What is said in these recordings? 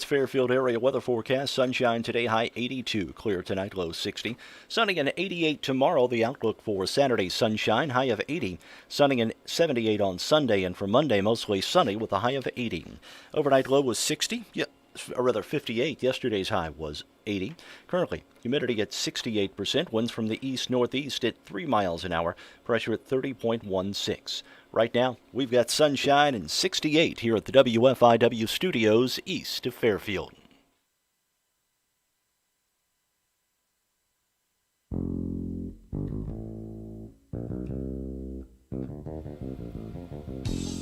Fairfield area weather forecast. Sunshine today, high 82. Clear tonight, low 60. Sunny and 88 tomorrow. The outlook for Saturday, sunshine, high of 80. Sunny and 78 on Sunday. And for Monday, mostly sunny with a high of 80. Overnight low was 60. Or rather 58. Yesterday's high was 80. Currently, humidity at 68%. Winds from the east-northeast at 3 miles an hour. Pressure at 30.16. Right now, we've got sunshine and 68 here at the WFIW studios east of Fairfield.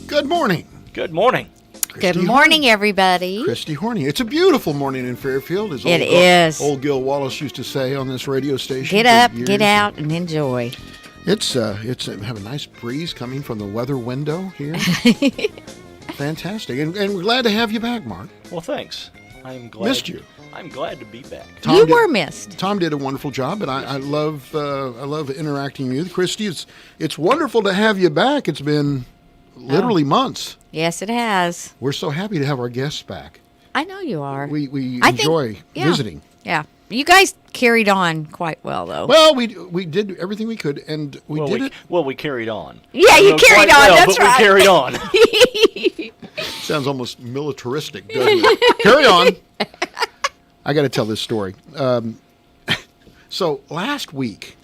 Good morning. Good morning. Good morning, everybody. Christy Horney. It's a beautiful morning in Fairfield, as It is. old Gil Wallace used to say on this radio station. Get up, get out, and enjoy. It's have a nice breeze coming from the weather window here. Fantastic, and we're glad to have you back, Mark. Well, thanks. I'm glad. Missed you. I'm glad to be back. You were missed. Tom did a wonderful job, and I love interacting with you, Christy. It's wonderful to have you back. It's been literally months. Yes, it has. We're so happy to have our guests back. I know you are. We I enjoy think, yeah. visiting. Yeah. You guys carried on quite well, though. Well, we did everything we could, and we did it. Well, we carried on. Yeah, you carried on. Well, that's but right. we carried on. Sounds almost militaristic, doesn't it? Carry on. I got to tell this story. So last week,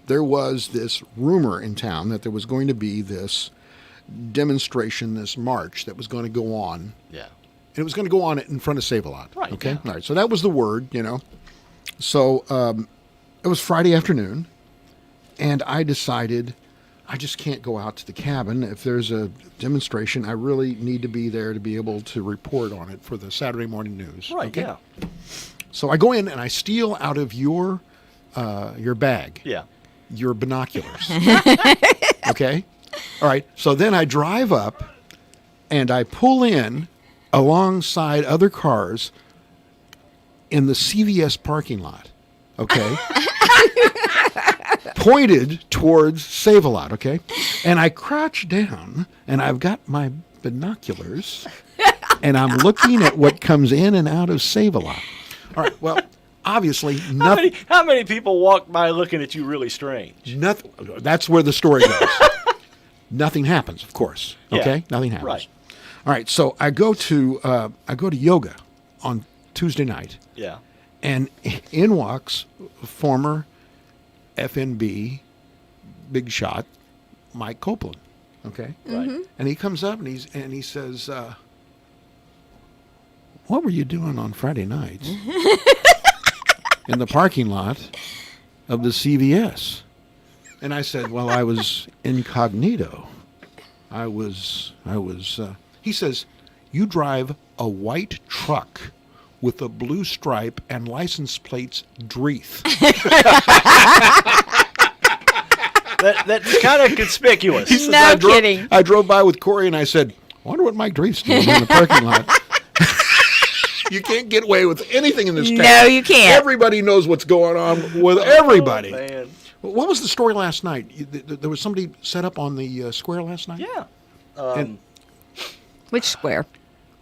there was this rumor in town that there was going to be this demonstration, this march that was going to go on. Yeah. And it was going to go on in front of Save-A-Lot. Right. Okay. Yeah. All right. So that was the word, So it was Friday afternoon, and I decided I just can't go out to the cabin. If there's a demonstration, I really need to be there to be able to report on it for the Saturday morning news. Right. Okay? Yeah. So I go in and I steal out of your bag. Yeah. Your binoculars. Okay. All right. So then I drive up and I pull in alongside other cars in the CVS parking lot. Okay. Pointed towards Save-A-Lot. Okay. And I crouch down and I've got my binoculars and I'm looking at what comes in and out of Save-A-Lot. All right. Well, obviously nothing. How many people walk by looking at you really strange? Nothing. That's where the story goes. Nothing happens, of course. Okay, Yeah, nothing happens. right. All right. So I go to yoga on Tuesday night, Yeah. and in walks former FNB big shot Mike Copeland. Okay, Right. and he comes up and he says, "What were you doing on Friday night in the parking lot of the CVS?" And I said, "Well, I was incognito. I was." He says, "You drive a white truck with a blue stripe and license plates Dreeth." That's kind of conspicuous. He says, No kidding. I drove by with Corey and I said, "I wonder what Mike Dreeth's doing in the parking lot." You can't get away with anything in this town. No, you can't. Everybody knows what's going on with everybody. Oh, man. What was the story last night? There was somebody set up on the square last night? Yeah. And Which square?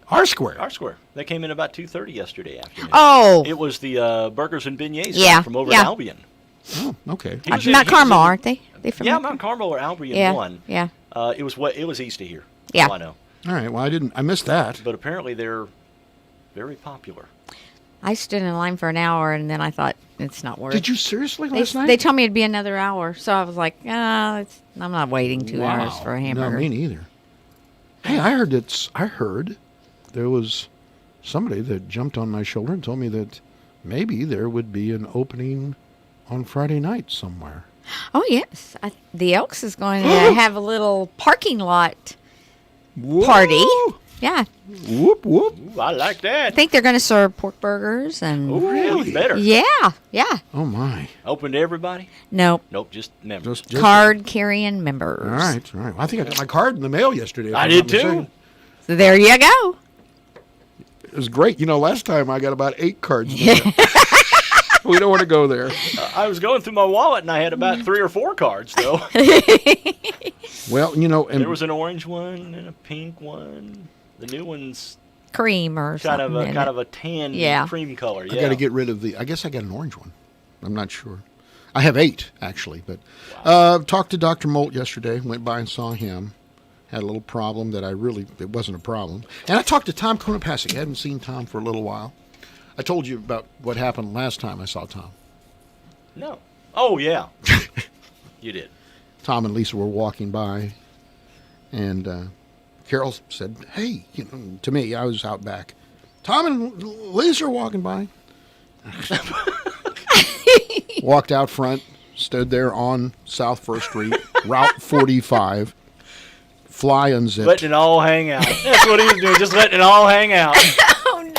our square. Our square. They came in about 2:30 yesterday afternoon. Oh, It was the Burgers and Beignets Yeah, from over yeah. in Albion. Oh, okay. He was Mount he was Carmel, aren't they? They from Yeah, Mount Carmel or Albion Yeah, won. yeah. It was east of here. Yeah. Oh, I know. All right. Well, I missed that. But apparently they're very popular. I stood in line for an hour, and then I thought it's not worth. Did you seriously They, last night? they told me it'd be another hour, so I was like, I'm not waiting 2 hours for a hamburger. No, me neither. Hey, I heard there was somebody that jumped on my shoulder and told me that maybe there would be an opening on Friday night somewhere. Oh yes, the Elks is going to have a little parking lot party. Whoa! Yeah, Whoop whoop. Ooh, I like I that. think they're going to serve pork burgers and. Ooh, Really? better. Yeah. Oh my. Open to everybody? Nope. Nope, just members. Just Card carrying members. All right. Well, I think I got my card in the mail yesterday. if I I'm did not too. mistaken. So there you go. It was great. Last time I got about 8 cards in the mail. We don't want to go there. I was going through my wallet and I had about 3 or 4 cards though. Well, and There was an orange one and a pink one. The new one's cream or Kind something. of a tan Yeah. cream color. I Yeah. got to get rid of I guess I got an orange one. I'm not sure. I have 8, actually. But talked to Dr. Molt yesterday. Went by and saw him. Had a little problem that it wasn't a problem. And I talked to Tom Konopasek. I hadn't seen Tom for a little while. I told you about what happened last time I saw Tom. No. Oh, yeah. You did. Tom and Lisa were walking by, and Carol said, "Hey," to me, I was out back. Tom and Lisa are walking by. Walked out front, stood there on South First Street, Route 45, fly unzipped. Letting it all hang out. That's what he was doing, just letting it all hang out. Oh,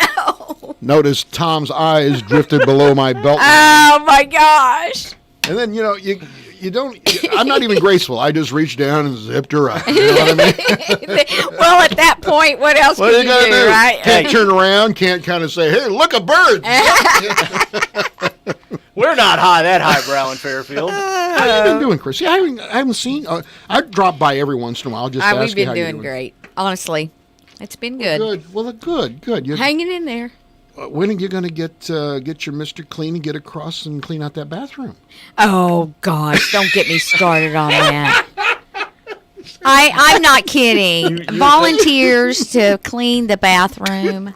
no. Noticed Tom's eyes drifted below my belt. Oh, my gosh. And then, you don't, I'm not even graceful. I just reached down and zipped her up. You know what I mean? Well, at that point, what else What can are you going to do? right? Can't turn around, can't kind of say, hey, look, a bird. We're not that highbrow in Fairfield. How you been doing, Chris? I haven't seen, I drop by every once in a while, just ask We've you been how you're doing great. Honestly, it's been good. Good. Well, good. Hanging in there. When are you going to get your Mr. Clean and get across and clean out that bathroom? Oh, gosh, don't get me started on that. I'm not kidding. Volunteers to clean the bathroom.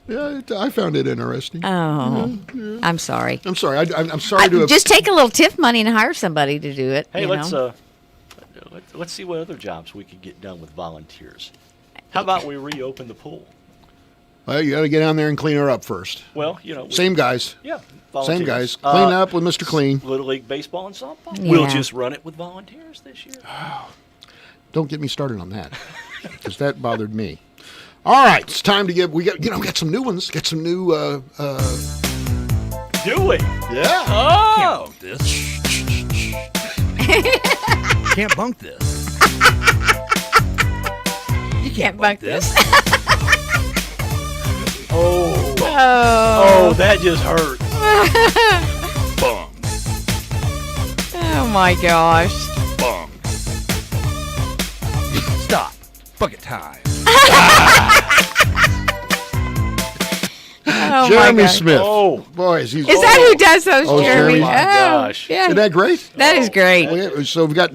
Yeah, I found it interesting. Oh, I'm sorry. I'm sorry. I'm sorry to have... Just take a little TIF money and hire somebody to do it. Hey, you know? let's see what other jobs we could get done with volunteers. How about we reopen the pool? Well, you got to get down there and clean her up first. Well, Same guys. Yeah, Same volunteers. guys. Clean up with Mr. Clean. Little League Baseball and softball. Yeah. We'll just run it with volunteers this year. Don't get me started on that, because that bothered me. All right, it's time to get some new ones. Get some new. Do we? Yeah. Oh, Bunk this. Can't bunk this. You can't bunk this. oh, Oh, that just hurt. Bunk. oh my gosh. Bunk. Stop. Bucket time. Oh my Jeremy gosh. Smith. Oh. Boys, he's. Is that who does those, Oh, Jeremy? Jeremy. My gosh. Yeah. Isn't that great? That is great. Okay, so we've got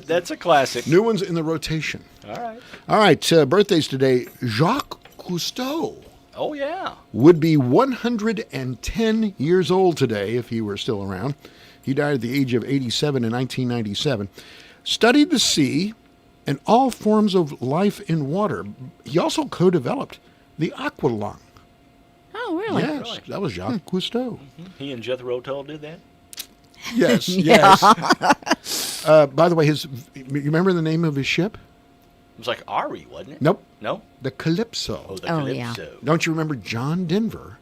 That's a classic. new ones in the rotation. All right. All right, birthdays today. Jacques Cousteau Oh, yeah. would be 110 years old today if he were still around. He died at the age of 87 in 1997. Studied the sea and all forms of life in water. He also co-developed the aqualung. Oh, really? Yes, Really? that was Jacques Cousteau. He and Jethro Tull did that. Yes, yes. By the way, you remember the name of his ship? It was like Ari, wasn't it? Nope, No? the Calypso. Oh, the Oh, yeah. Calypso. Don't you remember John Denver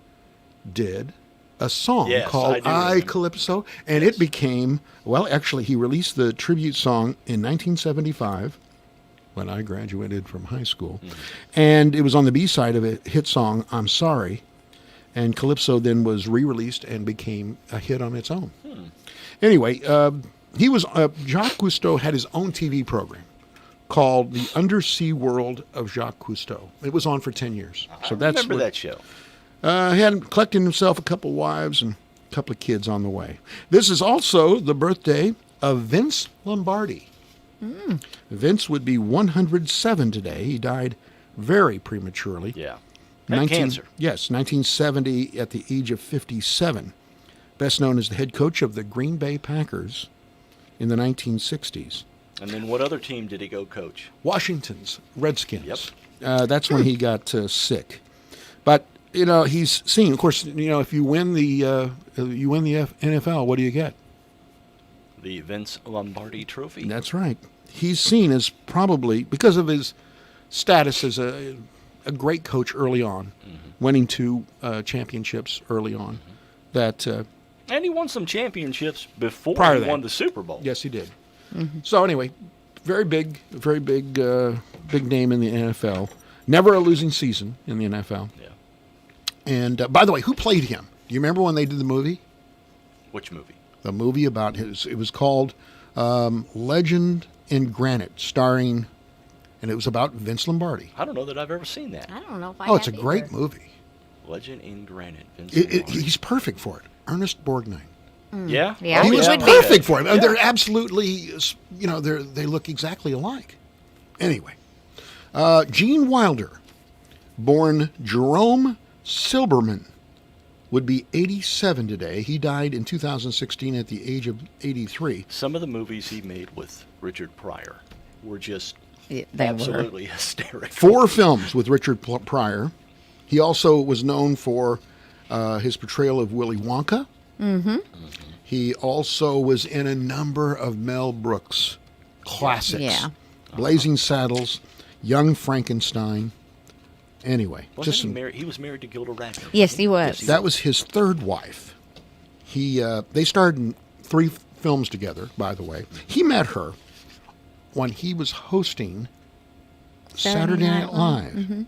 did a song Yes, called I do I remember. Calypso, and it became, well, actually, he released the tribute song in 1975 when I graduated from high school, and it was on the B-side of a hit song, I'm Sorry, and Calypso then was re-released and became a hit on its own. Anyway, Jacques Cousteau had his own TV program called The Undersea World of Jacques Cousteau. It was on for 10 years. So I remember that show. He had collected himself a couple wives and a couple of kids on the way. This is also the birthday of Vince Lombardi. Vince would be 107 today. He died very prematurely. Yeah. Had cancer. Yes, 1970 at the age of 57. Best known as the head coach of the Green Bay Packers in the 1960s. And then what other team did he go coach? Washington's Redskins. Yep. That's when he got sick. But he's seen. Of course, if you win the NFL, what do you get? The Vince Lombardi Trophy. That's right. He's seen as probably because of his status as a great coach early on, winning 2 championships early on. That And he won some championships before Prior to he that. won the Super Bowl. yes, he did. So anyway, very big name in the NFL. Never a losing season in the NFL. Yeah. And by the way, who played him? Do you remember when they did the movie? Which movie? The movie about his. It was called Legend in Granite, starring and it was about Vince Lombardi. I don't know that I've ever seen that. I don't know if I Oh, it's a have great either. movie. Legend in Granite. Vince Lombardi. He's perfect for it. Ernest Borgnine. Yeah? Yeah, Oh, He he was would be. perfect for it. Yeah. They're absolutely, they look exactly alike. Anyway, Gene Wilder, born Jerome Silberman, would be 87 today. He died in 2016 at the age of 83. Some of the movies he made with Richard Pryor were just Yeah, they were. absolutely hysterical. 4 films with Richard Pryor. He also was known for his portrayal of Willy Wonka. Mm-hmm. He also was in a number of Mel Brooks classics. Yeah. Blazing Saddles, Young Frankenstein. Anyway, Wasn't just he some, married? He was married to Gilda Radner. Yes, he was. Yes, he that was his third wife. They starred in 3 films together, by the way. He met her when he was hosting Saturday Night Live. Mm-hmm.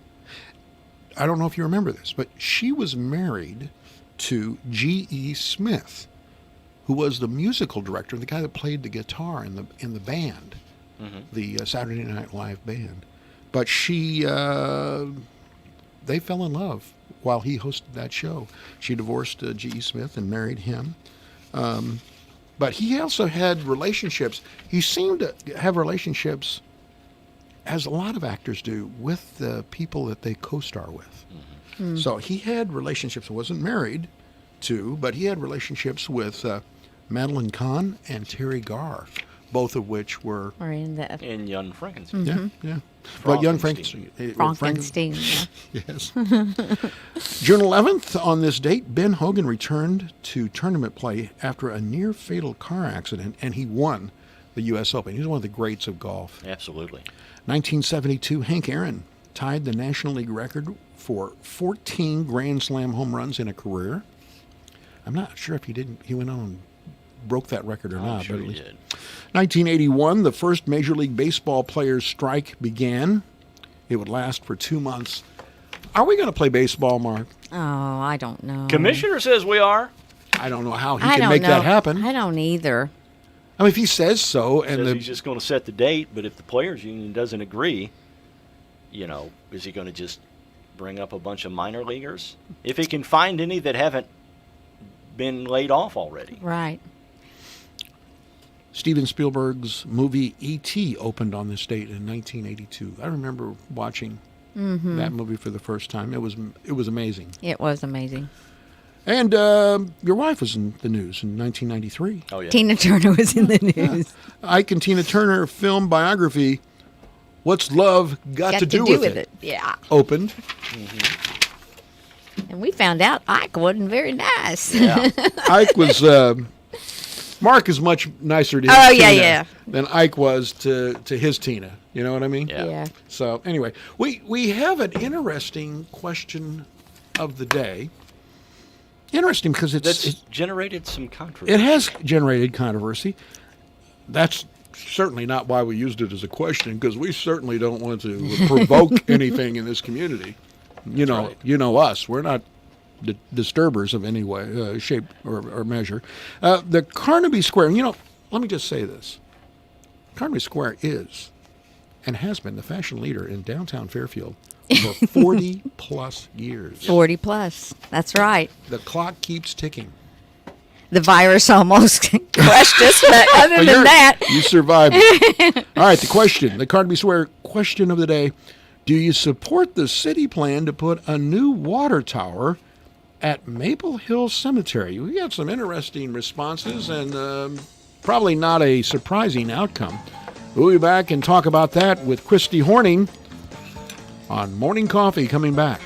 I don't know if you remember this, but she was married to G.E. Smith, who was the musical director, the guy that played the guitar in the band, the Saturday Night Live band. But they fell in love while he hosted that show. She divorced G.E. Smith and married him. But he also had relationships. He seemed to have relationships, as a lot of actors do, with the people that they co-star with. So he had relationships. Wasn't married to, but he had relationships with Madeline Kahn and Terry Garr, both of which were Or in the In Young Frankenstein. yeah. But Young Frankenstein. Frankenstein. Yeah. Yes. June 11th, on this date, Ben Hogan returned to tournament play after a near-fatal car accident, and he won the U.S. Open. He's one of the greats of golf. Absolutely. 1972, Hank Aaron tied the National League record for 14 Grand Slam home runs in a career. I'm not sure if he went on and broke that record or I'm not. sure but at he least. did. 1981, the first Major League Baseball players' strike began. It would last for 2 months. Are we going to play baseball, Mark? Oh, I don't know. Commissioner says we are. I don't know how he I can don't make know. that happen. I don't either. I mean, if he says so, and Says he's just going to set the date, but if the players' union doesn't agree, is he going to just bring up a bunch of minor leaguers? If he can find any that haven't been laid off already. Right. Steven Spielberg's movie E.T. opened on this date in 1982. I remember watching that movie for the first time. It was amazing. It was amazing. And your wife was in the news in 1993. Oh, yeah. Tina Turner was in the news. Ike and Tina Turner film biography, What's Love Got to Do with It? Yeah. Opened. And we found out Ike wasn't very nice. Yeah. Ike was... Mark is much nicer to his Oh, Tina yeah. than Ike was to his Tina. You know what I mean? Yeah. Yeah. So anyway, we have an interesting question of the day. Interesting because That's generated some controversy. it has generated controversy. That's certainly not why we used it as a question, because we certainly don't want to provoke anything in this community. right. You know us. We're not disturbers of any way, shape, or measure. The Carnaby Square. Let me just say this: Carnaby Square is and has been the fashion leader in downtown Fairfield for 40 plus years. 40 plus. That's right. The clock keeps ticking. The virus almost crushed us, but other But than that, you survived it. All right, the Carnaby Square question of the day: do you support the city plan to put a new water tower at Maple Hill Cemetery? We got some interesting responses and probably not a surprising outcome. We'll be back and talk about that with Christy Horning on Morning Coffee coming back.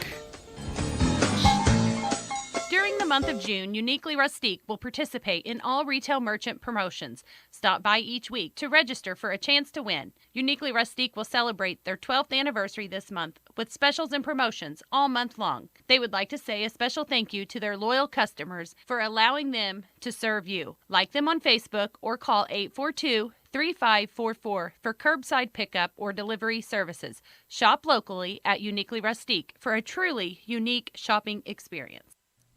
During the month of June, Uniquely Rustique will participate in all retail merchant promotions. Stop by each week to register for a chance to win. Uniquely Rustique will celebrate their 12th anniversary this month with specials and promotions all month long. They would like to say a special thank you to their loyal customers for allowing them to serve you. Like them on Facebook or call 842-3544 for curbside pickup or delivery services. Shop locally at Uniquely Rustique for a truly unique shopping experience.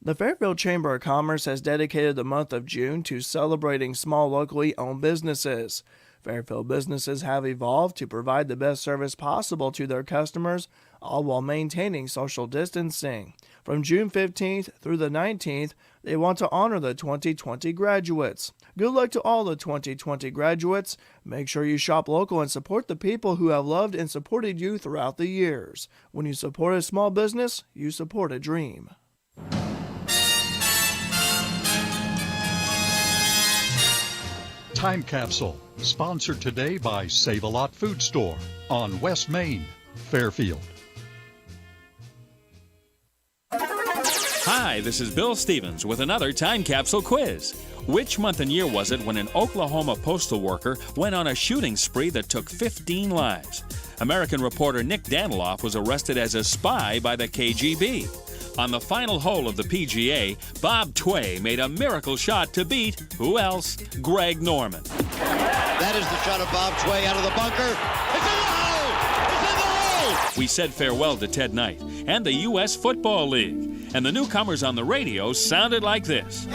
The Fairfield Chamber of Commerce has dedicated the month of June to celebrating small locally owned businesses. Fairfield businesses have evolved to provide the best service possible to their customers, all while maintaining social distancing. From June 15th through the 19th, they want to honor the 2020 graduates. Good luck to all the 2020 graduates. Make sure you shop local and support the people who have loved and supported you throughout the years. When you support a small business, you support a dream. Time Capsule, sponsored today by Save-A-Lot Food Store on West Main, Fairfield. Hi, this is Bill Stevens with another Time Capsule quiz. Which month and year was it when an Oklahoma postal worker went on a shooting spree that took 15 lives? American reporter Nick Daniloff was arrested as a spy by the KGB. On the final hole of the PGA, Bob Tway made a miracle shot to beat, who else? Greg Norman. That is the shot of Bob Tway out of the bunker. It's in the hole! It's in the hole! We said farewell to Ted Knight and the U.S. Football League. And the newcomers on the radio sounded like this.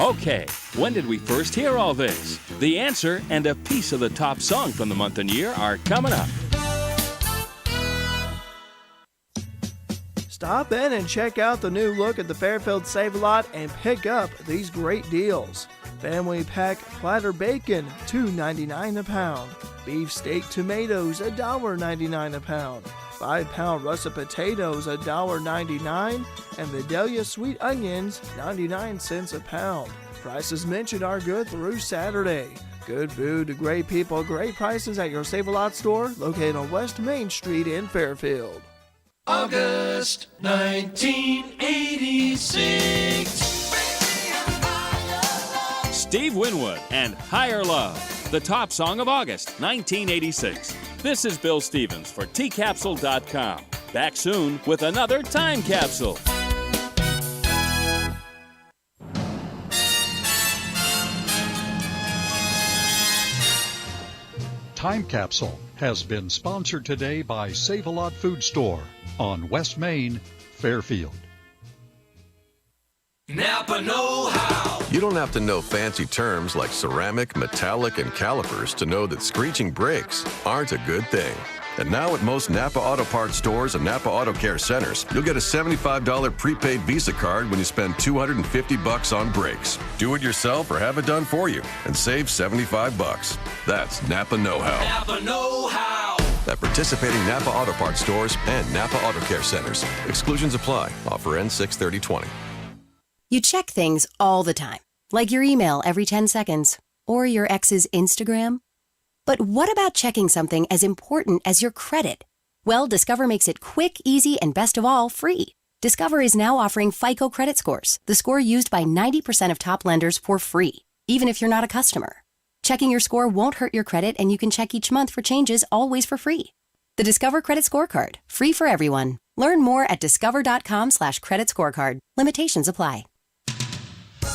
Okay, when did we first hear all this? The answer and a piece of the top song from the month and year are coming up. Stop in and check out the new look at the Fairfield Save-A-Lot and pick up these great deals. Family pack platter bacon, $2.99 a pound. Beef steak tomatoes, $1.99 a pound. 5-pound russet potatoes, $1.99, and Vidalia sweet onions, 99 cents a pound. Prices mentioned are good through Saturday. Good food, great people, great prices at your Save-A-Lot store located on West Main Street in Fairfield. August 1986. Steve Winwood and Higher Love, the top song of August 1986. This is Bill Stevens for tcapsule.com. Back soon with another Time Capsule. Time Capsule has been sponsored today by Save-A-Lot Food Store on West Main, Fairfield. Napa know-how. You don't have to know fancy terms like ceramic, metallic, and calipers to know that screeching brakes aren't a good thing. And now at most Napa Auto Parts stores and Napa Auto Care centers, you'll get a $75 prepaid Visa card when you spend $250 on brakes. Do it yourself or have it done for you and save $75. That's Napa know-how. Napa know-how. At participating Napa Auto Parts stores and Napa Auto Care centers. Exclusions apply. Offer ends 6/30/20. You check things all the time, like your email every 10 seconds or your ex's Instagram. But what about checking something as important as your credit? Well, Discover makes it quick, easy, and best of all, free. Discover is now offering FICO credit scores, the score used by 90% of top lenders, for free, even if you're not a customer. Checking your score won't hurt your credit, and you can check each month for changes, always for free. The Discover Credit Scorecard, free for everyone. Learn more at discover.com/credit scorecard. Limitations apply.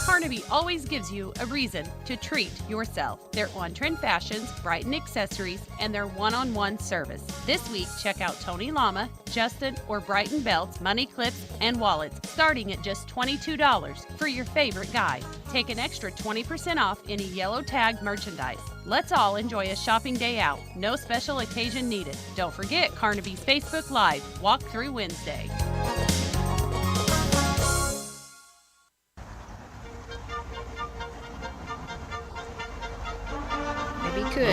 Carnaby always gives you a reason to treat yourself. Their on-trend fashions, Brighton accessories, and their one-on-one service. This week, check out Tony Lama, Justin, or Brighton belts, money clips, and wallets, starting at just $22 for your favorite guy. Take an extra 20% off any yellow tagged merchandise. Let's all enjoy a shopping day out. No special occasion needed. Don't forget Carnaby's Facebook Live, Walk Through Wednesday.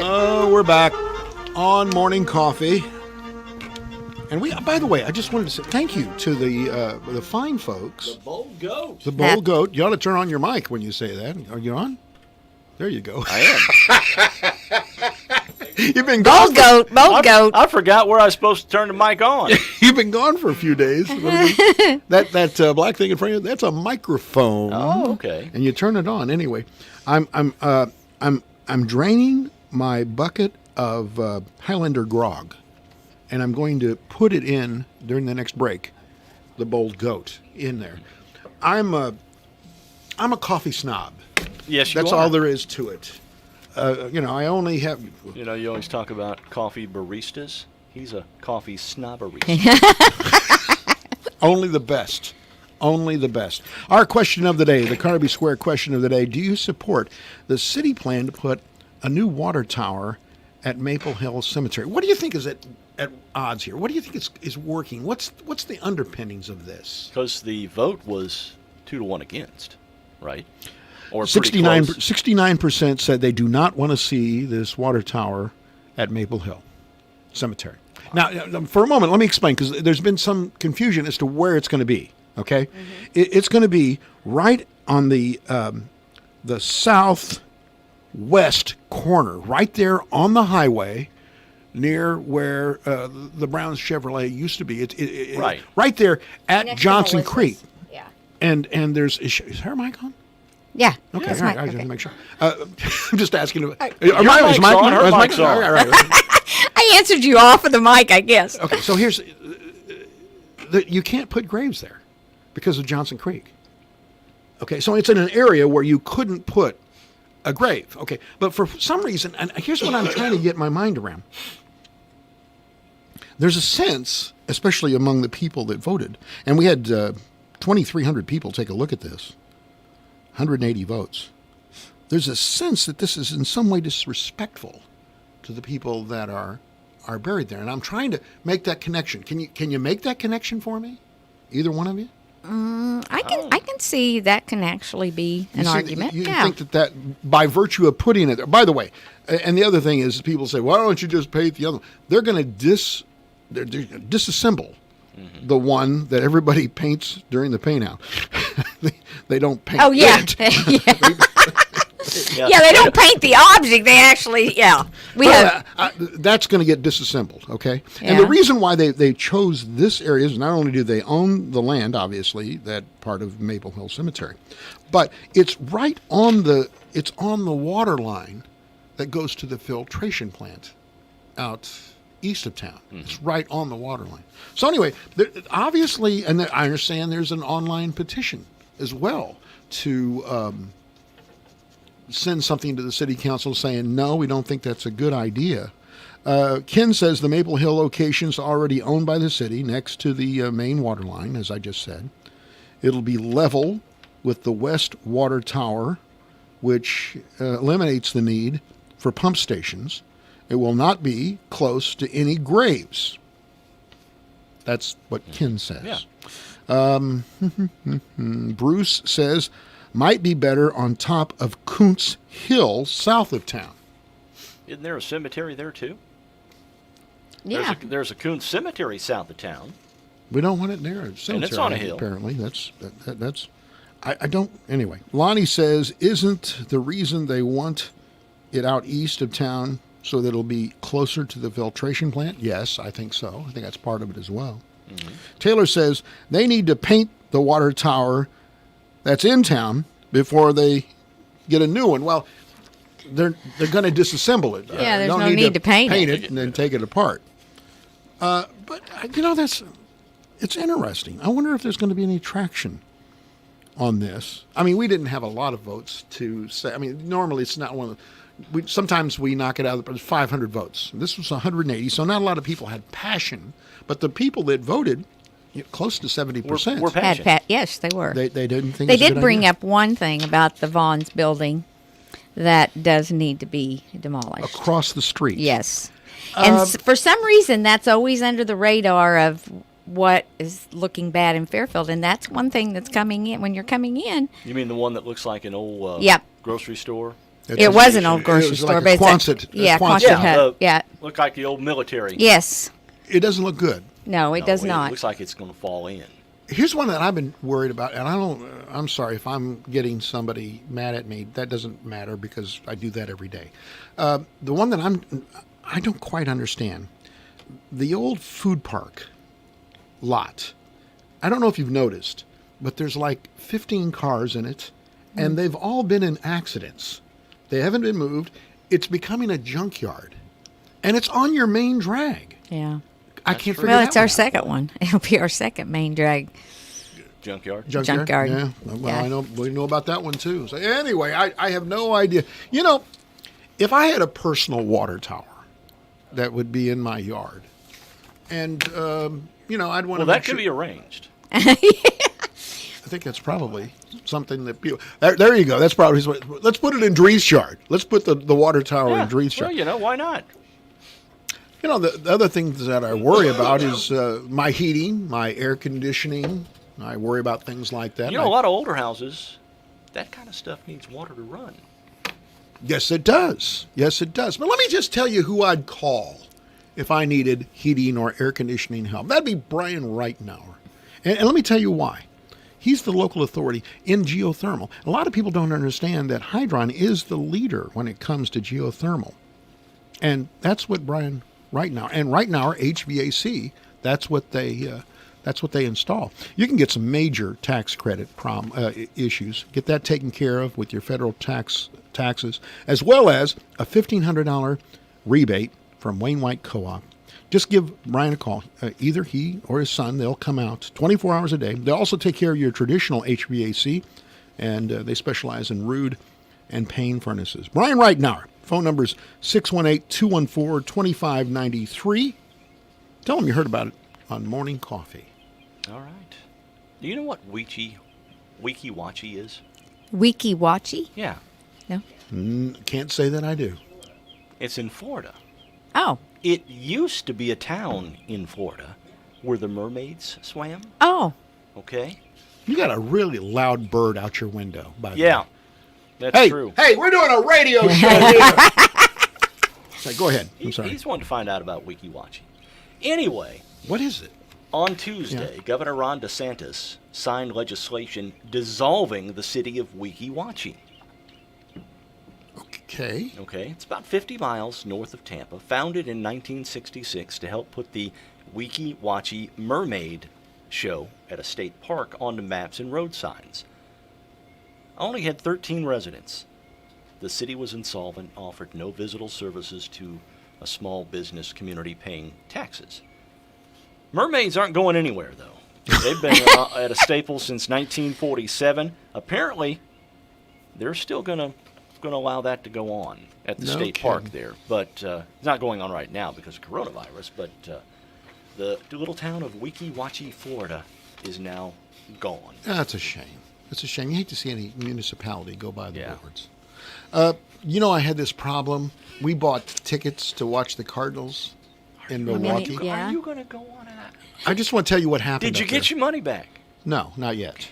Oh, we're back on Morning Coffee. And we, by the way, I just wanted to say thank you to the fine folks. The Bold Goat. The Bold Goat. You ought to turn on your mic when you say that. Are you on? There you go. I am. You've been gone. Bold Goat. I forgot where I was supposed to turn the mic on. You've been gone for a few days. that black thing in front of you, that's a microphone. Oh, okay. And you turn it on anyway. I'm draining my bucket of Highlander grog, and I'm going to put it in during the next break. The Bold Goat in there. I'm a coffee snob. Yes, you That's are. all there is to it. I only have. You know, you always talk about coffee baristas. He's a coffee snobberista. Only the best. Only the best. Our question of the day, the Carnaby Square question of the day: do you support the city plan to put a new water tower at Maple Hill Cemetery? What do you think is at odds here? What do you think is working? What's the underpinnings of this? Because the vote was 2-1 against, right? Or pretty close. 69% said they do not want to see this water tower at Maple Hill Cemetery. Now, for a moment, let me explain, because there's been some confusion as to where it's going to be. Okay, It's going to be right on the southwest corner, right there on the highway, near where the Browns Chevrolet used to be. Right there at Next to Johnson Melissa's. Creek. Yeah. And there's is her mic on? Yeah. Okay, That's all right, right. I just Okay. want to make sure. I'm just asking. Your mic's on, her mic's on. All right. I answered you off of the mic, I guess. Okay, so here's you can't put graves there because of Johnson Creek. Okay, so it's in an area where you couldn't put a grave. Okay, but for some reason, and here's what I'm trying to get my mind around. There's a sense, especially among the people that voted, and we had 2,300 people take a look at this, 180 votes. There's a sense that this is in some way disrespectful to the people that are buried there, and I'm trying to make that connection. Can you make that connection for me? Either one of you? I can see that can actually be an argument. You Yeah. think that by virtue of putting it there. By the way, and the other thing is, people say, "Why don't you just paint the other one?" They're going to disassemble the one that everybody paints during the paint out. they don't paint. Oh yeah. Yeah, they don't paint the object. They actually, that's going to get disassembled, okay? Yeah. And the reason why they chose this area is not only do they own the land, obviously, that part of Maple Hill Cemetery, but it's right on the water line that goes to the filtration plant out east of town. Mm-hmm. It's right on the water line. So anyway, obviously, and I understand there's an online petition as well to send something to the city council saying, no, we don't think that's a good idea. Ken says the Maple Hill location is already owned by the city next to the main water line, as I just said. It'll be level with the west water tower, which eliminates the need for pump stations. It will not be close to any graves. That's what Ken says. Yeah. Bruce says, might be better on top of Kuntz Hill, south of town. Isn't there a cemetery there, too? Yeah. There's a Kuntz Cemetery south of town. We don't want it near a cemetery. And it's on a hill. Apparently. I don't, anyway. Lonnie says, isn't the reason they want it out east of town so that it'll be closer to the filtration plant? Yes, I think so. I think that's part of it as well. Mm-hmm. Taylor says they need to paint the water tower that's in town before they get a new one. Well, they're going to disassemble it. Yeah, there's no need to paint it and then take it apart. But it's interesting. I wonder if there's going to be any traction on this. I mean, we didn't have a lot of votes to say. I mean, normally it's not one of the. Sometimes we knock it out. There's 500 votes. This was 180, so not a lot of people had passion. But the people that voted, close to 70%. Were passionate. Yes, they were. They didn't think they it was a did good bring idea. up one thing about the Vaughn's building that does need to be demolished. Across the street. Yes. And for some reason, that's always under the radar of what is looking bad in Fairfield. And that's one thing that's coming in when you're coming in. You mean the one that looks like an old grocery store? It was an old grocery store. Like but a it's Quonset hut. Yeah. Looked like the old military. Yes. It doesn't look good. No, it does not. It looks like it's going to fall in. Here's one that I've been worried about, and I'm sorry if I'm getting somebody mad at me. That doesn't matter because I do that every day. The one that I don't quite understand, the old food park lot. I don't know if you've noticed, but there's like 15 cars in it, and they've all been in accidents. They haven't been moved. It's becoming a junkyard. and it's on your main drag. Yeah. I can't figure Well, that it's our one out. second one. It'll be our second main drag. Junkyard. Junkyard. Yeah. Well, Yeah. we know about that one too. So anyway, I have no idea. You know, if I had a personal water tower that would be in my yard, and you know, I'd want Well, to. that could be arranged. I think that's probably something that people. There you go. That's probably. Let's put it in Dree's yard. Let's put the water tower in Dree's yard. Well, you know, why not? You know, the other things that I worry about is my heating, my air conditioning. I worry about things like that. You know, a lot of older houses, that kind of stuff needs water to run. Yes, it does. Yes, it does. But let me just tell you who I'd call if I needed heating or air conditioning help. That'd be Brian Reitnauer. And let me tell you why. He's the local authority in geothermal. A lot of people don't understand that Hydron is the leader when it comes to geothermal. And that's what Brian Reitnauer, and Reitnauer HVAC, that's what they install. You can get some major tax credit issues. Get that taken care of with your federal taxes, as well as a $1,500 rebate from Wainwright Co-op. Just give Brian a call. Either he or his son, they'll come out 24 hours a day. They'll also take care of your traditional HVAC, and they specialize in Ruud and Payne furnaces. Brian Reitnauer. Phone number is 618-214-2593. Tell them you heard about it on Morning Coffee. All right. Do you know what Wiki-Wachi is? Wiki-Wachi? Yeah. No. Can't say that I do. It's in Florida. Oh. It used to be a town in Florida where the mermaids swam. Oh. Okay. You got a really loud bird out your window, by the way. Yeah. That's true. Hey, we're doing a radio show here. Okay, go ahead. I'm sorry. He's wanting to find out about Wiki-Wachi. Anyway. What is it? On Tuesday, Governor Ron DeSantis signed legislation dissolving the city of Wiki-Wachi. Okay. Okay. It's about 50 miles north of Tampa, founded in 1966 to help put the Wiki-Wachi Mermaid show at a state park on the maps and road signs. Only had 13 residents. The city was insolvent, offered no visitor services to a small business community paying taxes. Mermaids aren't going anywhere, though. They've been at a staple since 1947. Apparently, they're still going to allow that to go on at the state park there. But it's not going on right now because of coronavirus. But the little town of Wiki-Wachi, Florida, is now gone. That's a shame. It's a shame. You hate to see any municipality go by the boards. You know, I had this problem. We bought tickets to watch the Cardinals in Milwaukee. Are you going to go on that? I just want to tell you what happened. Did you get your money back? No, not yet.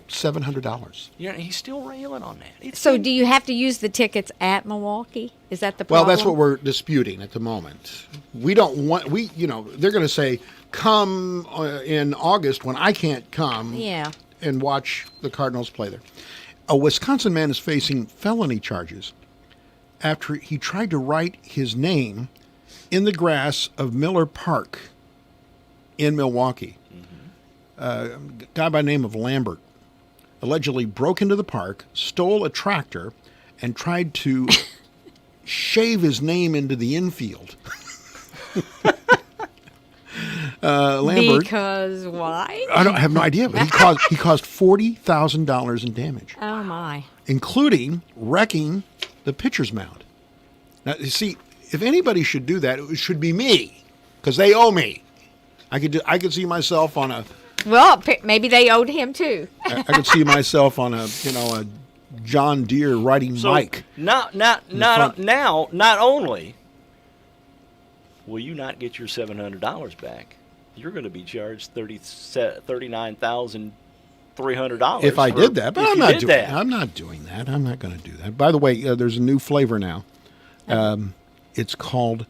$700. Yeah, he's still railing on that. So do you have to use the tickets at Milwaukee? Is that the Well, problem? that's what we're disputing at the moment. We don't want, they're going to say, come in August when I can't come and watch the Cardinals play there. A Wisconsin man is facing felony charges after he tried to write his name in the grass of Miller Park in Milwaukee. A guy by the name of Lambert allegedly broke into the park, stole a tractor, and tried to shave his name into the infield. Lambert, because why? I have no idea, but he caused $40,000 in damage. Oh my! Including wrecking the pitcher's mound. Now, you see, if anybody should do that, it should be me, because they owe me. I could see myself on a. Well, maybe they owed him too. I could see myself on a John Deere riding Mike. Not only will you not get your $700 back, you're going to be charged $39,300 if I did that. But I'm not doing that. I'm not doing that. I'm not going to do that. By the way, there's a new flavor now. It's called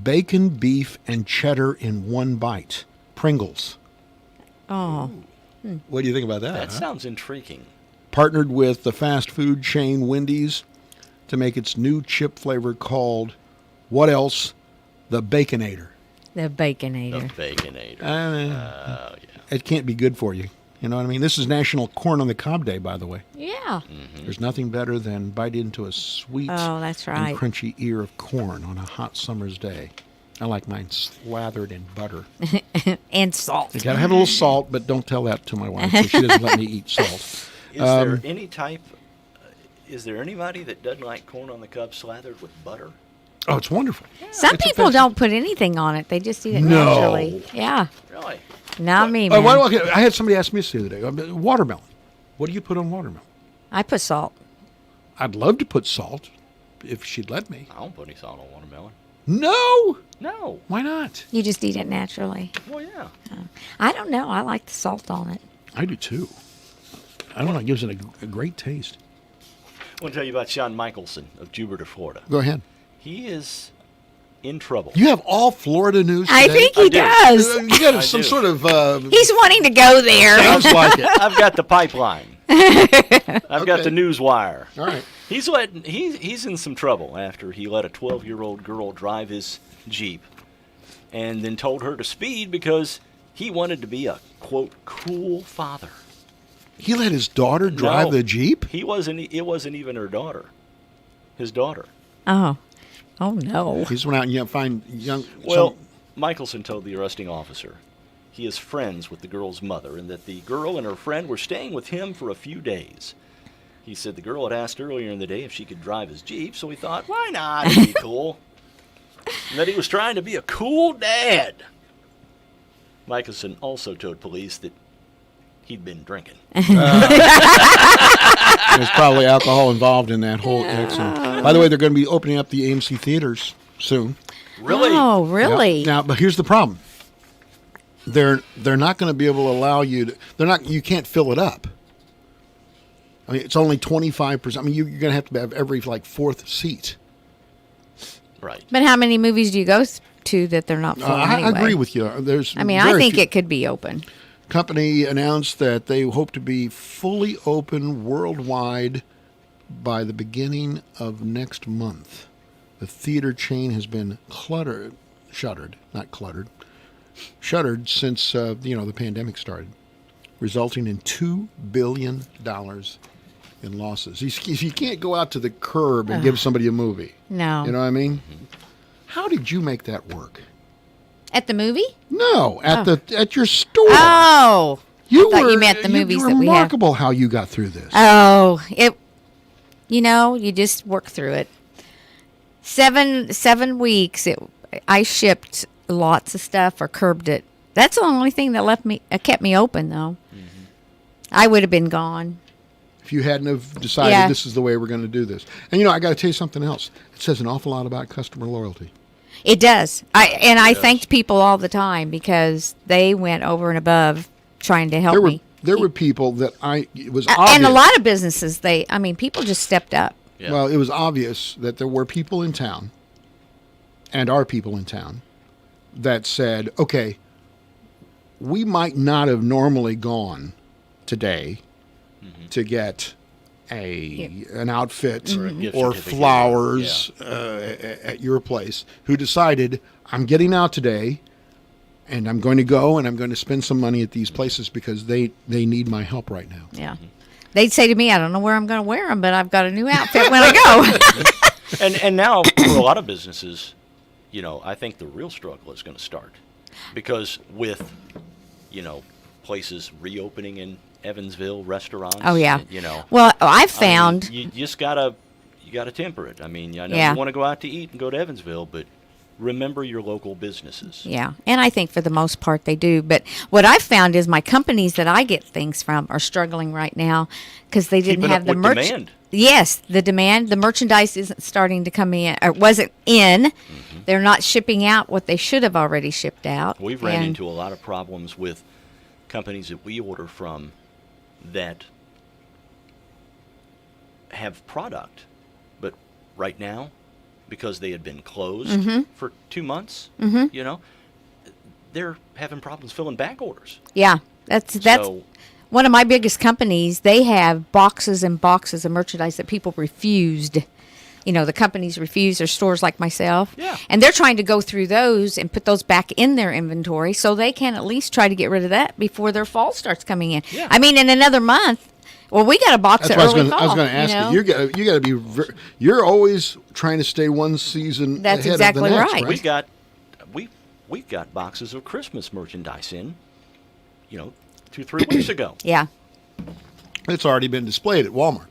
bacon, beef, and cheddar in one bite. Pringles. Oh. What do you think about that? That sounds intriguing. Partnered with the fast food chain Wendy's to make its new chip flavor called, what else? The Baconator. The Baconator. The Baconator. It can't be good for you. You know what I mean? This is National Corn on the Cob Day, by the way. Yeah. There's nothing better than bite into a sweet Oh, that's right. and crunchy ear of corn on a hot summer's day. I like mine slathered in butter. And salt. You gotta have a little salt, but don't tell that to my wife, because she doesn't let me eat salt. Is there anybody that doesn't like corn on the cob slathered with butter? Oh, it's wonderful. Some It's people offensive. don't put anything on it. They just eat it No. naturally. Yeah. Really? Not me, Oh, man. I had somebody ask me this the other day. Watermelon. What do you put on watermelon? I put salt. I'd love to put salt, if she'd let me. I don't put any salt on watermelon. No. No. Why not? You just eat it naturally. Well, yeah. I don't know. I like the salt on it. I do too. I don't know. It gives it a great taste. I want to tell you about Shawn Michelson of Jupiter, Florida. Go ahead. He is in trouble. You have all Florida news today? I think he does. You got I some do. sort of... He's wanting to go there. sounds like it. I've got the pipeline. I've got Okay. the news wire. All right. He's in some trouble after he let a 12-year-old girl drive his Jeep and then told her to speed because he wanted to be a, quote, cool father. He let his daughter drive No. the Jeep? It wasn't even her daughter. His daughter. Oh. Oh, no. He just went out and find young... Well, Michelson told the arresting officer he is friends with the girl's mother and that the girl and her friend were staying with him for a few days. He said the girl had asked earlier in the day if she could drive his Jeep, so he thought, why not? It'd be cool. And that he was trying to be a cool dad. Michelson also told police that he'd been drinking. There's probably alcohol involved in that whole accident. By the way, they're going to be opening up the AMC theaters soon. Really? Oh, really? Yep. Now, but here's the problem. They're not going to be able to allow you to... You can't fill it up. I mean, it's only 25%. I mean, you're going to have every, fourth seat. Right. But how many movies do you go to that they're not full I anyway? agree with you. I very think few- it could be open. Company announced that they hope to be fully open worldwide by the beginning of next month. The theater chain has been shuttered since the pandemic started, resulting in $2 billion in losses. You can't go out to the curb and give somebody a movie. No. You know what I mean? How did you make that work? At the movie? No, at your store. Oh. I thought you meant the movies that we have. Remarkable how you got through this. Oh, you just work through it. 7 weeks, I shipped lots of stuff or curbed it. That's the only thing that kept me open, though. Mm-hmm. I would have been gone. If you hadn't have decided this is the way we're going to do this. And, I got to tell you something else. It says an awful lot about customer loyalty. It does. I thanked people all the time because they went over and above trying to help me. There were people that it was obvious. And a lot of businesses, people just stepped up. Yeah. Well, it was obvious that there were people in town, and are people in town, that said, okay, we might not have normally gone today to get an outfit or flowers at your place, who decided, I'm getting out today, and I'm going to go and I'm going to spend some money at these places because they need my help right now. Yeah. They'd say to me, I don't know where I'm going to wear them, but I've got a new outfit when I go. And now, for a lot of businesses, I think the real struggle is going to start. Because with, places reopening in Evansville, restaurants. Oh, yeah. And, Well, I've found... you just got to temper it. I mean, I know Yeah. you want to go out to eat and go to Evansville, but remember your local businesses. Yeah, and I think for the most part they do. But what I've found is my companies that I get things from are struggling right now because they didn't Keeping have up the with demand. Yes, the demand. The merchandise isn't starting to come in, or wasn't in. Mm-hmm. They're not shipping out what they should have already shipped out. We've ran into a lot of problems with companies that we order from that have product, but right now, because they had been closed for 2 months, they're having problems filling back orders. Yeah, that's one of my biggest companies. They have boxes and boxes of merchandise that people refused the companies refuse, or stores like myself. Yeah. And they're trying to go through those and put those back in their inventory so they can at least try to get rid of that before their fall starts coming in. Yeah. I mean, in another month, well, we got a box That's of what early fall. I was going to ask you. You got to be. You're always trying to stay one season That's ahead exactly of the next, right. We got boxes of Christmas merchandise in, 2-3 weeks ago. Yeah. It's already been displayed at Walmart.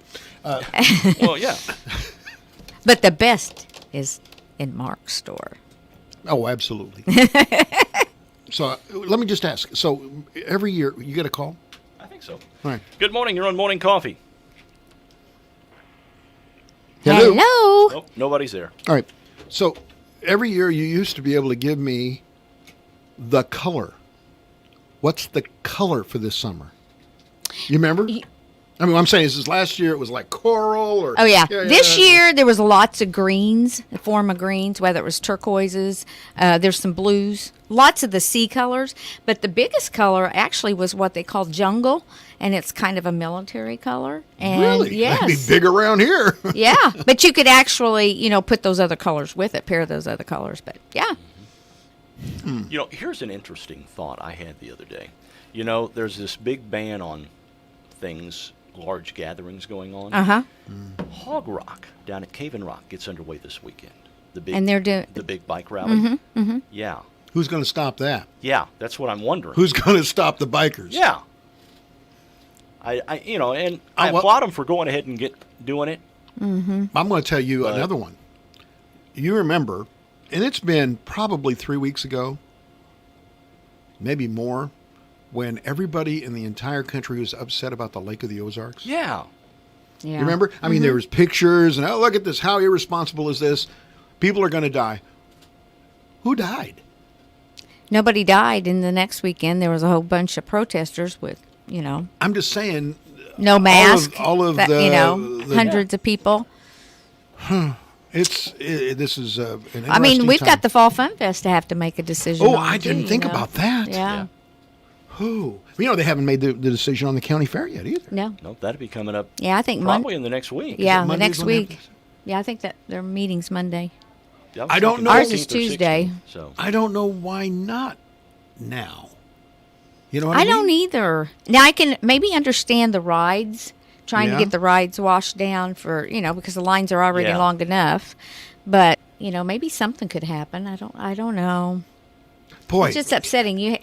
Well, yeah. But the best is in Mark's store. Oh, absolutely. So let me just ask. So every year you get a call? I think so. All right. Good morning. You're on Morning Coffee. Hello. Nope, nobody's there. All right. So every year you used to be able to give me the color. What's the color for this summer? You remember? I mean, what I'm saying is, last year it was like coral or... Oh, yeah. This year there was lots of greens, the form of greens, whether it was turquoises. There's some blues, lots of the sea colors. But the biggest color actually was what they call jungle, and it's kind of a military color. And Really? Yes. That'd be big around here. Yeah. But you could actually, put those other colors with it, pair those other colors. But, yeah. Here's an interesting thought I had the other day. There's this big ban on things, large gatherings going on. Uh-huh. Hog Rock down at Cave and Rock gets underway this weekend. The big, And they're doing... the big bike rally. Yeah. Who's going to stop that? Yeah, that's what I'm wondering. Who's going to stop the bikers? Yeah. I applaud them for going ahead and doing it. Mm-hmm. I'm going to tell you another one. You remember, and it's been probably 3 weeks ago, maybe more, when everybody in the entire country was upset about the Lake of the Ozarks. Yeah. Yeah. You remember? I mean, there was pictures, and look at this. How irresponsible is this? People are going to die. Who died? Nobody died. And the next weekend there was a whole bunch of protesters with, I'm just saying. no mask. All of that, the hundreds of people. This is an I mean, interesting we've time. got the Fall Fun Fest to have to make a decision. Oh, on, I didn't too, think you know? about that. Yeah. Who? They haven't made the decision on the county fair yet either. No. Nope, that'll be coming up Yeah, I think probably in the next week. Yeah, the Mondays next when they have week. this? Yeah, I think that their meeting's Monday. Yeah, I don't thinking know. Ours is 15th or 16th, Tuesday. So I don't know why not now. You know what I I mean? don't either. Now I can maybe understand the rides, trying Yeah. to get the rides washed down for because the lines are already Yeah. long enough. But maybe something could happen. I don't know. Boy, It's just upsetting.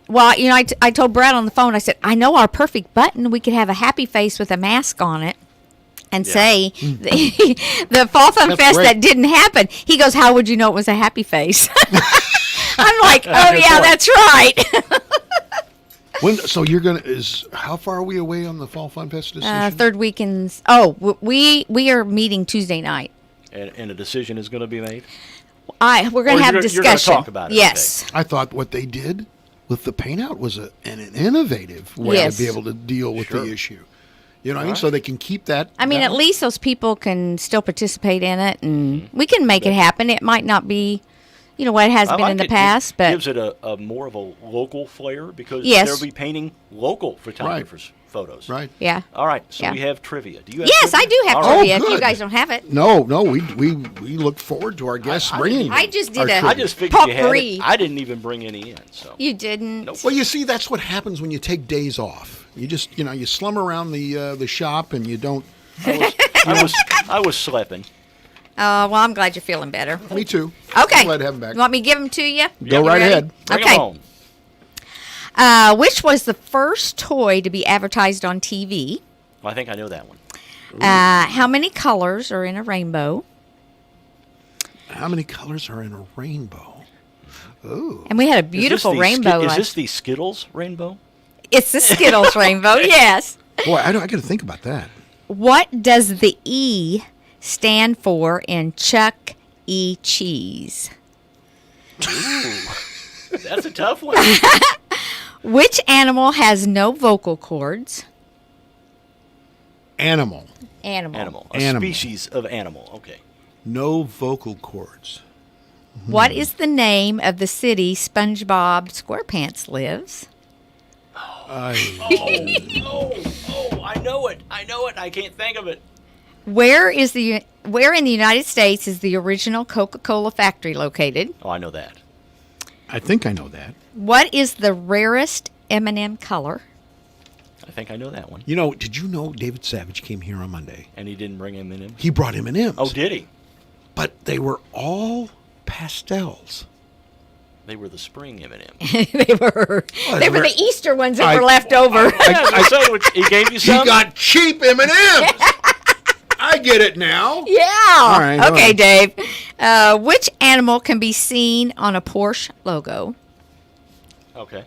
Well, I told Brad on the phone. I said, I know our perfect button. We could have a happy face with a mask on it, and say the Fall Fun That's Fest great. that didn't happen. He goes, how would you know it was a happy face? I'm like, oh Good yeah, point. that's right. so you're how far are we away on the Fall Fun Fest decision? Third weekends. Oh, we are meeting Tuesday night. and a decision is going to be made. We're going Or to have you're discussion. gonna talk about it, Yes. I thought what they did with the paint out was an innovative way Yes. to be able to deal with Sure. the issue. You know what I mean? So they can keep that. I mean, that at least those people can still participate in it, and we can make it happen. It might not be, what it has I been like in the it. past, It but gives it a more of a local flair because Yes. they'll be painting local photographers' photos. Right. yeah. All right. So Yeah. we have trivia. Do you have Yes, I trivia? do have All right. trivia. If you good. guys don't have it, No, we look forward to our guests bringing. I just our did a- trivia. I just figured you had Potpourri. it. I didn't even bring any in. So you didn't. Nope. Well, you see, that's what happens when you take days off. You just, you slum around the shop and you don't. I was sleeping. Well, I'm glad you're feeling better. Me too. Okay. I'm glad to have him back. You want me to give them to you? Go You right ready? ahead. Bring Okay. 'em on. Which was the first toy to be advertised on TV? Well, I think I know that one. How many colors are in a rainbow? How many colors are in a rainbow? Ooh. And we had a Is beautiful this the rainbow. Is last- this the Skittles rainbow? It's the Skittles rainbow. Yes. Boy, I got to think about that. What does the E stand for in Chuck E. Cheese? That's a tough one. Which animal has no vocal cords? Animal. Animal. A Animal. species of animal. Okay. No vocal cords. What is the name of the city SpongeBob SquarePants lives? Oh, I know it. I can't think of it. Where is the Where in the United States is the original Coca-Cola factory located? Oh, I know that. I think I know that. What is the rarest M&M color? I think I know that one. You know, did you know David Savage came here on Monday? And he didn't bring M&Ms? He brought M&Ms. Oh, did he? But they were all pastels. They were the spring M&Ms. They were the Easter ones that were left over. I say, he gave you some? He got cheap M&Ms. I get it now. Yeah. All right, okay, Dave. Which animal can be seen on a Porsche logo? Okay.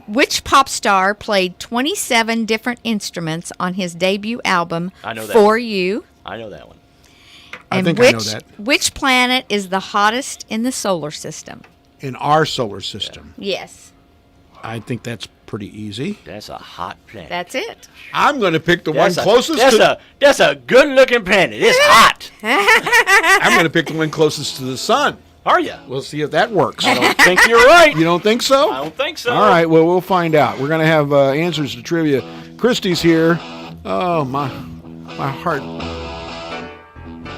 Which pop star played 27 different instruments on his debut album, I know that. For You? I know that one. And I know that. Which planet is the hottest in the solar system? In our solar system. Yes. I think that's pretty easy. That's a hot planet. That's it. I'm going to pick the one closest That's a good-looking planet. It's hot. I'm going to pick the one closest to the sun. Are you? We'll see if that works. I don't think you're right. You don't think so? I don't think so. All right, well, we'll find out. We're going to have answers to trivia. Christy's here. Oh, my heart.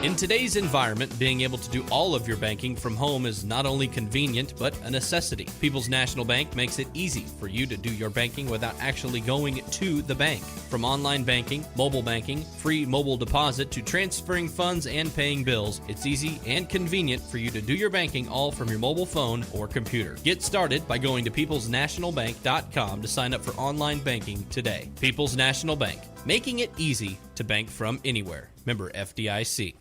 In today's environment, being able to do all of your banking from home is not only convenient, but a necessity. People's National Bank makes it easy for you to do your banking without actually going to the bank. From online banking, mobile banking, free mobile deposit, to transferring funds and paying bills, it's easy and convenient for you to do your banking all from your mobile phone or computer. Get started by going to peoplesnationalbank.com to sign up for online banking today. People's National Bank, making it easy to bank from anywhere. Member FDIC.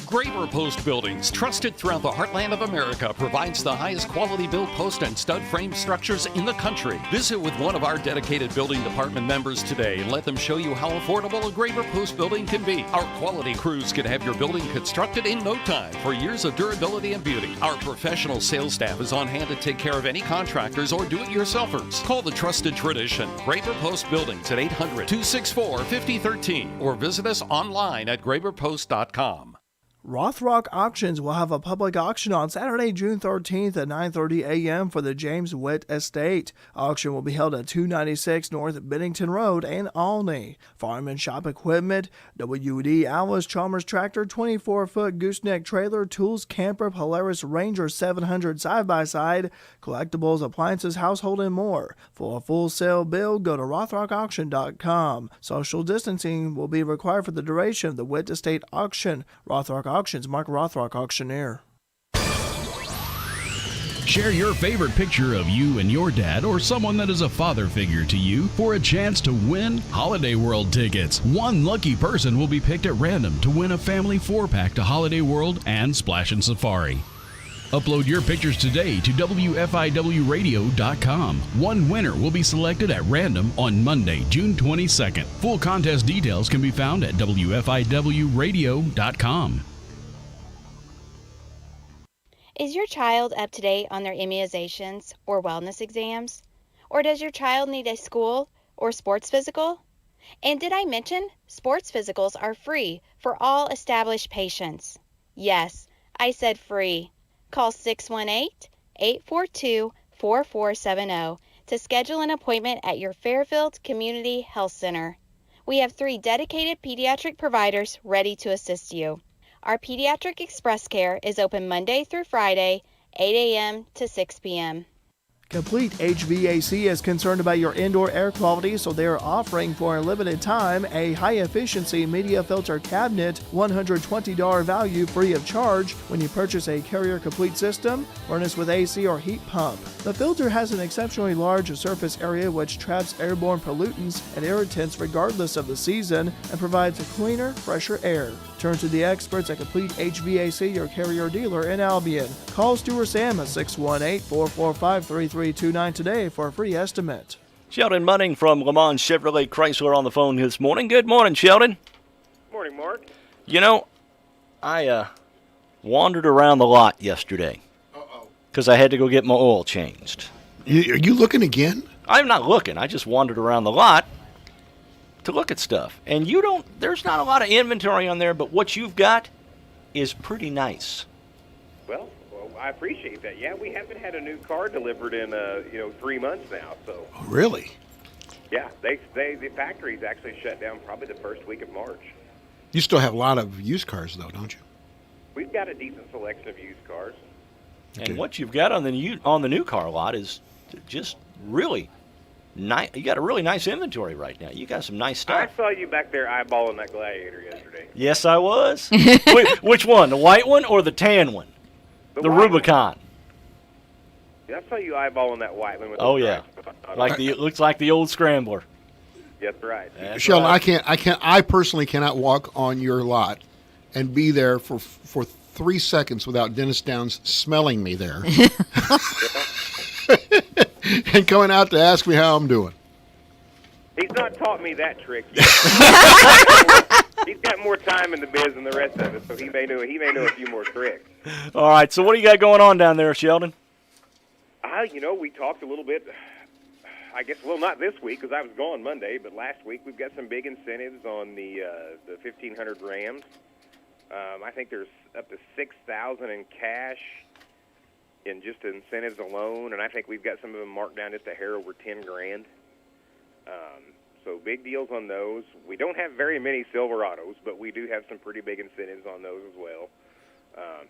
Graber Post Buildings, trusted throughout the heartland of America, provides the highest quality built post and stud frame structures in the country. Visit with one of our dedicated building department members today and let them show you how affordable a Graber Post building can be. Our quality crews can have your building constructed in no time for years of durability and beauty. Our professional sales staff is on hand to take care of any contractors or do-it-yourselfers. Call the trusted tradition, Graber Post Buildings at 800-264-5013 or visit us online at graberpost.com. Rothrock Auctions will have a public auction on Saturday, June 13th at 9:30 a.m. for the James Witt Estate. Auction will be held at 296 North Bennington Road in Alney. Farm and shop equipment, WD Alice Chalmers tractor, 24-foot gooseneck trailer, tools, camper, Polaris Ranger 700 side-by-side, collectibles, appliances, household, and more. For a full sale bill, go to rothrockauction.com. Social distancing will be required for the duration of the Witt Estate auction. Rothrock Auctions, Mark Rothrock, auctioneer. Share your favorite picture of you and your dad or someone that is a father figure to you for a chance to win Holiday World tickets. One lucky person will be picked at random to win a family 4-pack to Holiday World and Splash and Safari. Upload your pictures today to WFIWradio.com. One winner will be selected at random on Monday, June 22nd. Full contest details can be found at WFIWradio.com. Is your child up to date on their immunizations or wellness exams? Or does your child need a school or sports physical? And did I mention sports physicals are free for all established patients? Yes, I said free. Call 618-842-4470 to schedule an appointment at your Fairfield Community Health Center. We have 3 dedicated pediatric providers ready to assist you. Our Pediatric Express Care is open Monday through Friday, 8 a.m. to 6 p.m. Complete HVAC is concerned about your indoor air quality, so they are offering for a limited time a high-efficiency media filter cabinet, $120 value free of charge when you purchase a Carrier Complete system, furnished with AC or heat pump. The filter has an exceptionally large surface area which traps airborne pollutants and irritants regardless of the season and provides a cleaner, fresher air. Turn to the experts at Complete HVAC, your Carrier dealer in Albion. Call Stu or Sam at 618-445-3329 today for a free estimate. Sheldon Munning from Le Mans Chevrolet Chrysler on the phone this morning. Good morning, Sheldon. Morning, Mark. You know, I wandered around the lot yesterday because I had to go get my oil changed. Are you looking again? I'm not looking. I just wandered around the lot to look at stuff. And there's not a lot of inventory on there, but what you've got is pretty nice. Well, I appreciate that. Yeah, we haven't had a new car delivered in 3 months now. So. Oh, really? Yeah, the factory's actually shut down probably the first week of March. You still have a lot of used cars, though, don't you? We've got a decent selection of used cars. And what you've got on the new car lot is just really nice. You got a really nice inventory right now. You got some nice stuff. I saw you back there eyeballing that Gladiator yesterday. Yes, I was. Which one? The white one or the tan one? The white Rubicon. Yeah, I saw you eyeballing that white one. With Oh the yeah, stripes. it looks like the old Scrambler. That's right. Sheldon, I personally cannot walk on your lot and be there for 3 seconds without Dennis Downs smelling me there and coming out to ask me how I'm doing. He's not taught me that trick yet. He's got more time in the biz than the rest of us, so he may know a few more tricks. All right, so what do you got going on down there, Sheldon? We talked a little bit, I guess, well, not this week because I was gone Monday, but last week we've got some big incentives on the 1500 Rams. I think there's up to $6,000 in cash in just incentives alone, and I think we've got some of them marked down just a hair over $10,000. So big deals on those. We don't have very many Silverados, but we do have some pretty big incentives on those as well.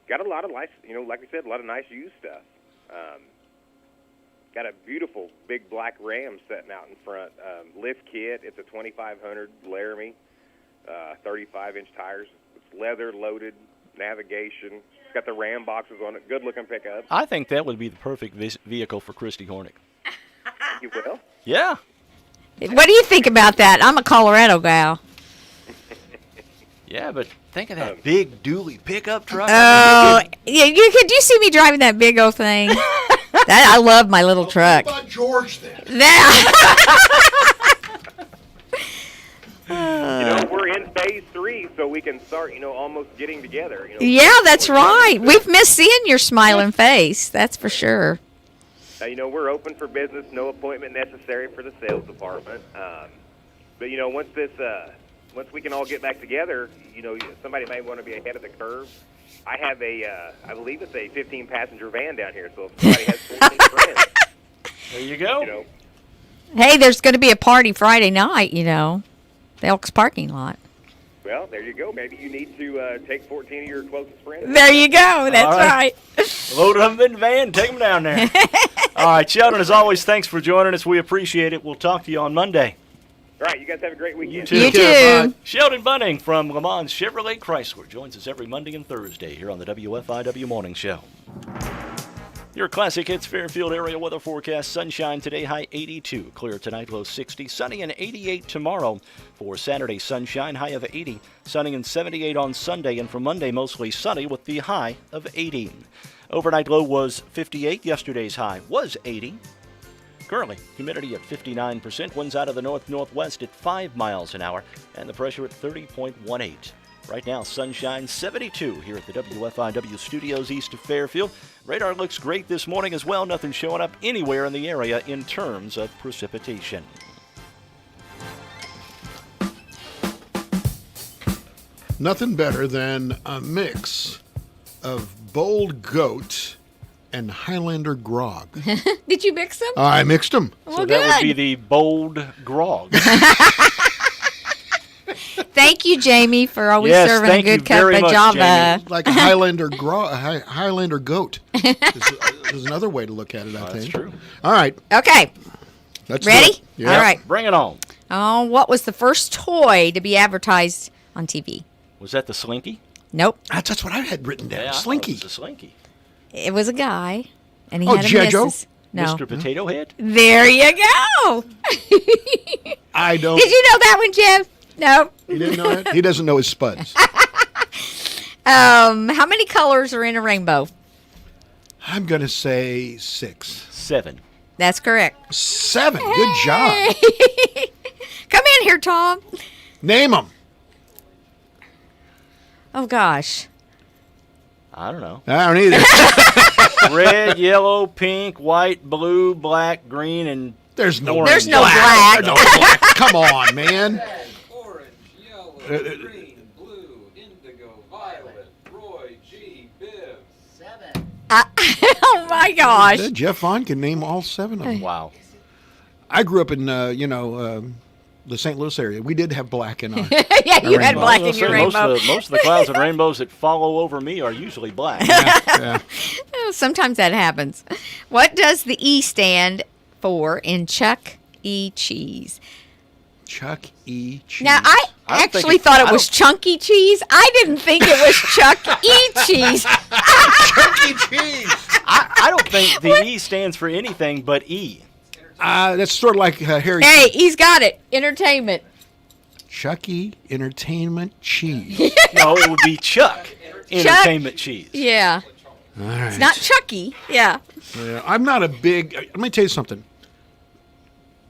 Got a lot of nice, like we said, a lot of nice used stuff. Got a beautiful big black Ram sitting out in front. Lift kit. It's a 2500 Laramie, 35-inch tires. It's leather loaded, navigation. It's got the Ram boxes on it. Good looking pickup. I think that would be the perfect vehicle for Christy Hornick. You will? Yeah. What do you think about that? I'm a Colorado gal. Yeah, but think of that big dually pickup truck. Oh, yeah. Could you see me driving that big old thing? I love my little truck. What about George then? We're in phase 3, so we can start, almost getting together. Yeah, that's right. We've missed seeing your smiling face. That's for sure. Now, we're open for business, no appointment necessary for the sales department. But once we can all get back together, somebody may want to be ahead of the curve. I have I believe it's a 15-passenger van down here, so if somebody has 14 friends. There you go. Hey, there's going to be a party Friday night, the Elks parking lot. Well, there you go. Maybe you need to take 14 of your closest friends. There you go. That's right. Load them in the van, take them down there. All right, Sheldon, as always, thanks for joining us. We appreciate it. We'll talk to you on Monday. All right, you guys have a great weekend. You too. Sheldon Bunning from Le Mans Chevrolet Chrysler joins us every Monday and Thursday here on the WFIW Morning Show. Your Classic Hits Fairfield area weather forecast. Sunshine today, high 82. Clear tonight, low 60. Sunny and 88 tomorrow. For Saturday, sunshine, high of 80. Sunny and 78 on Sunday. And for Monday, mostly sunny with the high of 80. Overnight low was 58. Yesterday's high was 80. Currently, humidity at 59%. Winds out of the north-northwest at 5 miles an hour. And the pressure at 30.18. Right now, sunshine 72 here at the WFIW studios east of Fairfield. Radar looks great this morning as well. Nothing showing up anywhere in the area in terms of precipitation. Nothing better than a mix of Bold Goat and Highlander Grog. Did you mix them? I mixed them. Well, So good. that would be the Bold Grog. Thank you, Jamie, for always Yes, serving a thank you good cup very of much, Java. Jamie. Like a Highlander Highlander Goat. There's another way to look at it, I think. That's true. All right. Okay. Let's Ready? do it. Yeah. All right. Bring it on. Oh, what was the first toy to be advertised on TV? Was that the Slinky? Nope. That's what I had written down. Yeah, Slinky. It was the Slinky. It was a guy, and he Oh, had a G.I. Joe? missus. No. Mr. Potato Head? There you go. I don't. Did you know that one, Jim? No. He didn't know that? He doesn't know his spuds. How many colors are in a rainbow? I'm going to say 6. 7. That's correct. 7. Good job. Come in here, Tom. Name them. Oh, gosh. I don't know. I don't either. Red, yellow, pink, white, blue, black, green, and There's no orange. There's no black. No black. Come on, man. Red, orange, yellow, green, blue, indigo, violet, Roy, G, Biv. 7. Oh, my gosh. Jeff Vaughn can name all 7 of them. Wow. I grew up in, the St. Louis area. We did have black in our Yeah, you had rainbow. black in your rainbow. Most of the clouds and rainbows that follow over me are usually black. Sometimes that happens. What does the E stand for in Chuck E. Cheese? Chuck E. Cheese. Now, I actually thought it was chunky cheese. I didn't think it was Chuck E. Cheese. Chuck E. Cheese. I don't think the E stands for anything but E. That's sort of like Harry. Hey, he's got it. Entertainment. Chuck E. Entertainment Cheese. No, it would be Chuck Entertainment Cheese. Yeah. All right. It's not Chucky. Yeah. Yeah, I'm not a big. Let me tell you something.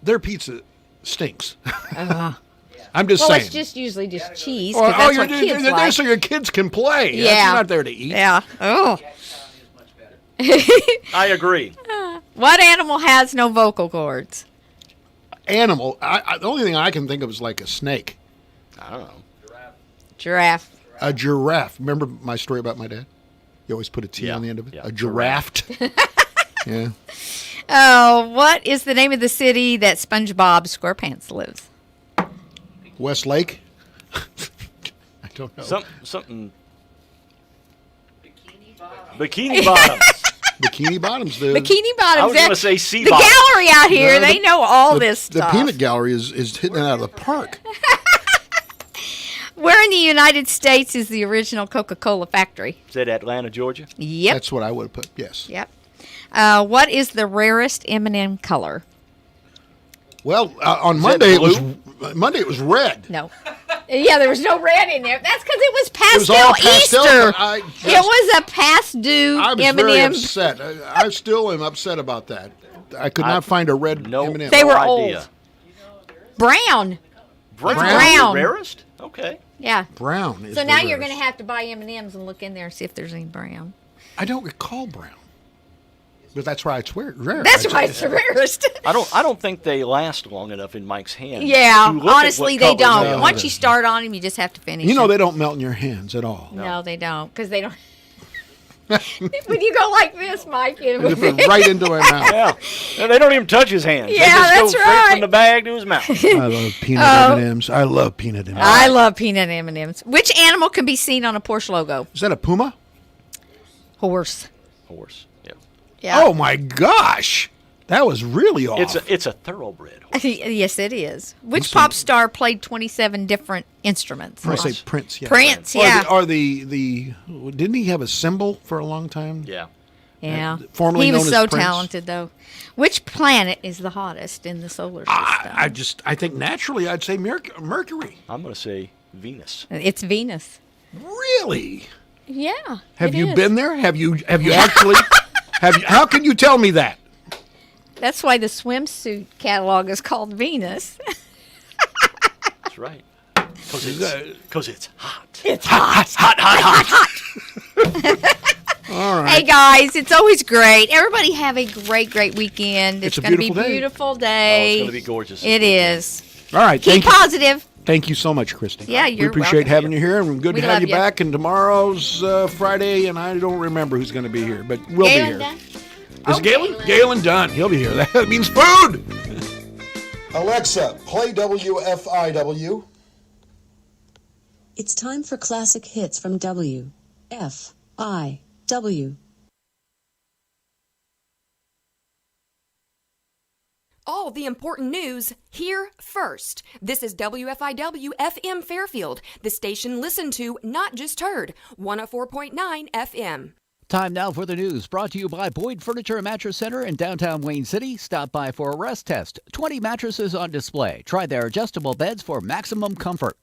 Their pizza stinks. I'm just saying. Well, it's just usually just cheese. Oh, That's you're what kids there like. so your kids can play. Yeah. You're not there to eat. Yeah. Oh. I agree. What animal has no vocal cords? Animal. The only thing I can think of is like a snake. I don't know. Giraffe. A giraffe. Remember my story about my dad? You always put a T on the end of it. Yeah. A giraffe. Yeah. Oh, what is the name of the city that SpongeBob SquarePants lives? Westlake. I don't know. Something. Bikini Bottoms. Bikini Bottoms. Bikini Bottoms. I was going to say Sea The Bottoms. gallery out here, they know all this The stuff. peanut gallery is hitting it out of the park. Where in the United States is the original Coca-Cola factory? Is that Atlanta, Georgia? Yep. That's what I would have put. Yes. Yep. What is the rarest M&M color? Well, on Monday it was red. No. Yeah, there was no red in there. That's because it was pastel, It was all pastel, Easter. but It was a past due I was M&M. very upset. I still am upset about that. I could not find a red M&M. They were idea. old. Brown. Brown. Brown. The rarest? Okay. Yeah. Brown is So the now you're rarest. going to have to buy M&Ms and look in there and see if there's any brown. I don't recall brown. But that's why it's rare. That's why it's the rarest. I don't think they last long enough in Mike's hand. Yeah, to look at honestly, what they colors don't. they are. Once you start on them, you just have to finish. You know them. they don't melt in your hands at all. No, they don't, because they don't. When you go like this, Mike, it They fit right into my mouth. Yeah. And they don't even touch his hands. Yeah, they just that's go straight right. from the bag to his mouth. I love peanut M&Ms. I love peanut M&Ms. I love peanut M&Ms. Which animal can be seen on a Porsche logo? Is that a puma? Horse. Horse. Yeah. Yeah. Oh my gosh, that was really off. It's a thoroughbred. Yes, it is. Which pop star played 27 different instruments? I say Prince. Yeah. Prince, yeah. Or the didn't he have a symbol for a long time? Yeah. Yeah. Formerly He was known so as Prince. talented, though. Which planet is the hottest in the solar system? I think naturally I'd say Mercury. I'm going to say Venus. It's Venus. Really? Yeah. Have it you is. been there? Have you actually? How can you tell me that? That's why the swimsuit catalog is called Venus. That's right. Because it's hot. It's hot. All right. Hey, guys, it's always great. Everybody have a great weekend. It's a going to be a beautiful day. beautiful day. Oh, it's gonna be gorgeous this It is. All right. Keep positive. Thank you so much, Christy. Yeah, we you're appreciate welcome. having you here, and good We to have love you you. back. And tomorrow's Friday, and I don't remember who's going to be here, but we'll Galen be here. Dunn? Is it Galen? Galen Dunn. He'll be here. That means food. Alexa, play WFIW. It's time for classic hits from WFIW. All the important news here first. This is WFIW FM Fairfield, the station listened to, not just heard, 104.9 FM. Time now for the news, brought to you by Boyd Furniture and Mattress Center in downtown Wayne City. Stop by for a rest test. 20 mattresses on display. Try their adjustable beds for maximum comfort.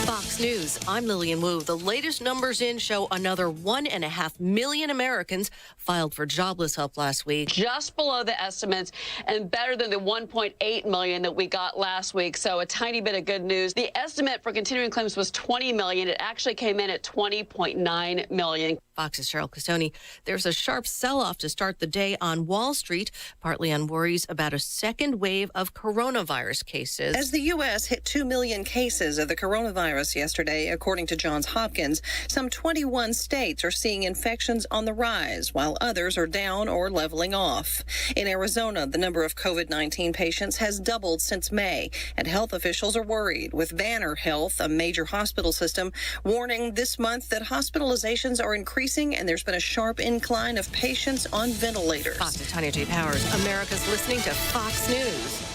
Fox News, I'm Lillian Wu. The latest numbers in show another 1.5 million Americans filed for jobless help last week. Just below the estimates and better than the 1.8 million that we got last week. So a tiny bit of good news. The estimate for continuing claims was 20 million. It actually came in at 20.9 million. Fox's Cheryl Castoni. There's a sharp sell-off to start the day on Wall Street, partly on worries about a second wave of coronavirus cases. As the U.S. hit 2 million cases of the coronavirus yesterday, yesterday, according to Johns Hopkins. Some 21 states are seeing infections on the rise, while others are down or leveling off. In Arizona, the number of COVID-19 patients has doubled since May, and health officials are worried, with Banner Health, a major hospital system, warning this month that hospitalizations are increasing and there's been a sharp incline of patients on ventilators. Fox's Tanya J. Powers, America's listening to Fox News.